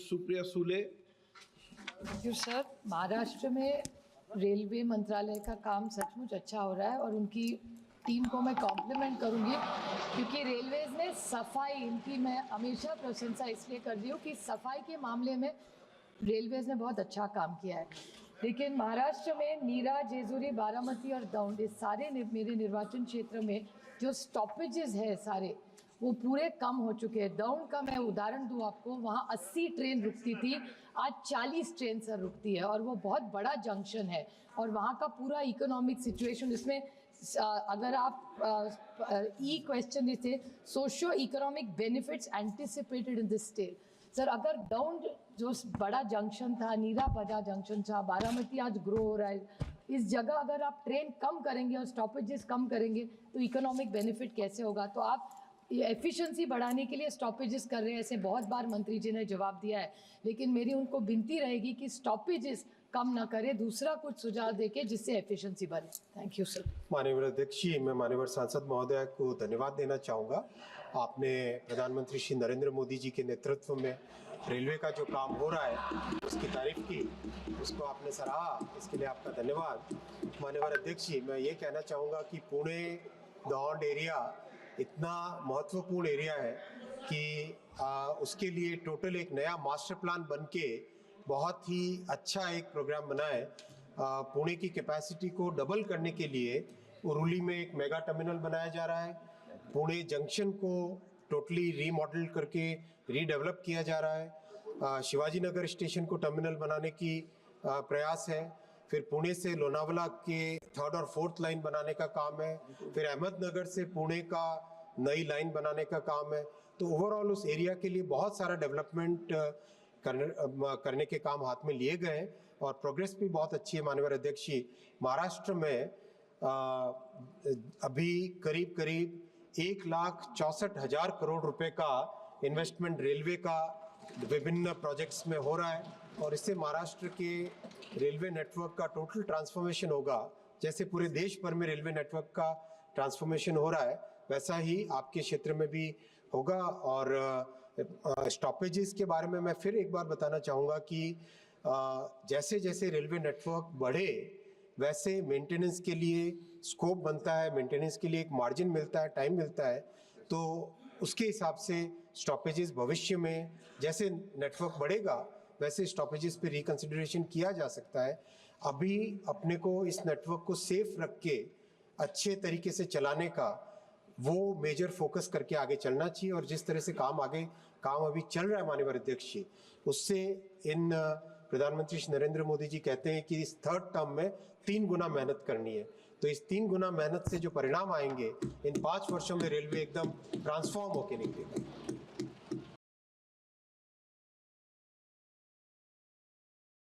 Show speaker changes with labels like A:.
A: Supriya Sule.
B: Sir, Maharashtra में railway मंत्रालय का काम सचमुच अच्छा हो रहा है और उनकी टीम को मैं कॉम्प्लीमेंट करूंगी क्योंकि रेलवेज ने सफाई, इनकी मैं हमेशा प्रशंसा इसलिए कर रही हूँ कि सफाई के मामले में रेलवेज ने बहुत अच्छा काम किया है। लेकिन महाराष्ट्र में नीरा, जेजुरी, बारामती और दौंड, इस सारे मेरे निर्वाचन क्षेत्र में जो स्टॉपेजेस है सारे वो पूरे कम हो चुके हैं। दौंड का मैं उदाहरण दूं आपको, वहाँ 80 ट्रेन रुकती थी, आज 40 ट्रेन सर रुकती है और वो बहुत बड़ा जंक्शन है और वहाँ का पूरा इकोनॉमिक सिचुएशन, इसमें अगर आप ई क्वेश्चन थे socio economic benefits anticipated in this state. Sir, अगर दौंड जो बड़ा जंक्शन था, नीरा बड़ा जंक्शन था, बारामती आज ग्रो हो रहा है, इस जगह अगर आप ट्रेन कम करेंगे और स्टॉपेजेस कम करेंगे तो इकोनॉमिक बेनिफिट कैसे होगा? तो आप एफिशिएंसी बढ़ाने के लिए स्टॉपेजेस कर रहे हैं, ऐसे बहुत बार मंत्री जी ने जवाब दिया है, लेकिन मेरी उनको विनती रहेगी कि स्टॉपेजेस कम ना करें, दूसरा कुछ सुझाव देके जिससे एफिशिएंसी बढ़े। Thank you sir.
C: माननीय अध्यक्ष जी, मैं माननीय सांसद महोदय को धन्यवाद देना चाहूँगा। आपने प्रधानमंत्री श्री नरेंद्र मोदी जी के नेतृत्व में रेलवे का जो काम हो रहा है उसकी तारीफ की, उसको आपने सराहा, इसके लिए आपका धन्यवाद। माननीय अध्यक्ष जी, मैं ये कहना चाहूँगा कि पुणे दौंड एरिया इतना महत्वपूर्ण एरिया है कि उसके लिए टोटल एक नया मास्टर प्लान बनके बहुत ही अच्छा एक प्रोग्राम बना है। पुणे की कैपेसिटी को डबल करने के लिए उरुली में एक मेगा टर्मिनल बनाया जा रहा है। पुणे जंक्शन को टोटली रीमॉडल करके रीडेवलप किया जा रहा है। शिवाजी नगर स्टेशन को टर्मिनल बनाने की प्रयास है। फिर पुणे से लोनावला के 3rd और 4th लाइन बनाने का काम है। फिर अहमदनगर से पुणे का नई लाइन बनाने का काम है। तो ओवरऑल उस एरिया के लिए बहुत सारा डेवलपमेंट करने के काम हाथ में लिए गए हैं और प्रोग्रेस भी बहुत अच्छी है। माननीय अध्यक्ष जी, महाराष्ट्र में अभी करीब 1,64,000 करोड़ रुपए का इन्वेस्टमेंट रेलवे का विभिन्न प्रोजेक्ट्स में हो रहा है और इससे महाराष्ट्र के रेलवे नेटवर्क का टोटल ट्रांसफॉर्मेशन होगा। जैसे पूरे देश भर में रेलवे नेटवर्क का ट्रांसफॉर्मेशन हो रहा है, वैसा ही आपके क्षेत्र में भी होगा। और स्टॉपेजेस के बारे में मैं फिर एक बार बताना चाहूँगा कि जैसे जैसे रेलवे नेटवर्क बढ़े वैसे मेंटेनेंस के लिए स्कोप बनता है, मेंटेनेंस के लिए एक मार्जिन मिलता है, टाइम मिलता है। तो उसके हिसाब से स्टॉपेजेस भविष्य में जैसे नेटवर्क बढ़ेगा वैसे स्टॉपेजेस पे रिकंसिडरेशन किया जा सकता है। अभी अपने को इस नेटवर्क को सेफ रख के अच्छे तरीके से चलाने का वो मेजर फोकस करके आगे चलना चाहिए और जिस तरह से काम अभी चल रहा है माननीय अध्यक्ष जी, उससे इन प्रधानमंत्री श्री नरेंद्र मोदी जी कहते हैं कि इस 3rd टर्म में 3 गुना मेहनत करनी है। तो इस 3 गुना मेहनत से जो परिणाम आएंगे इन 5 वर्षों में रेलवे एकदम ट्रांसफॉर्म होके निकलेगा।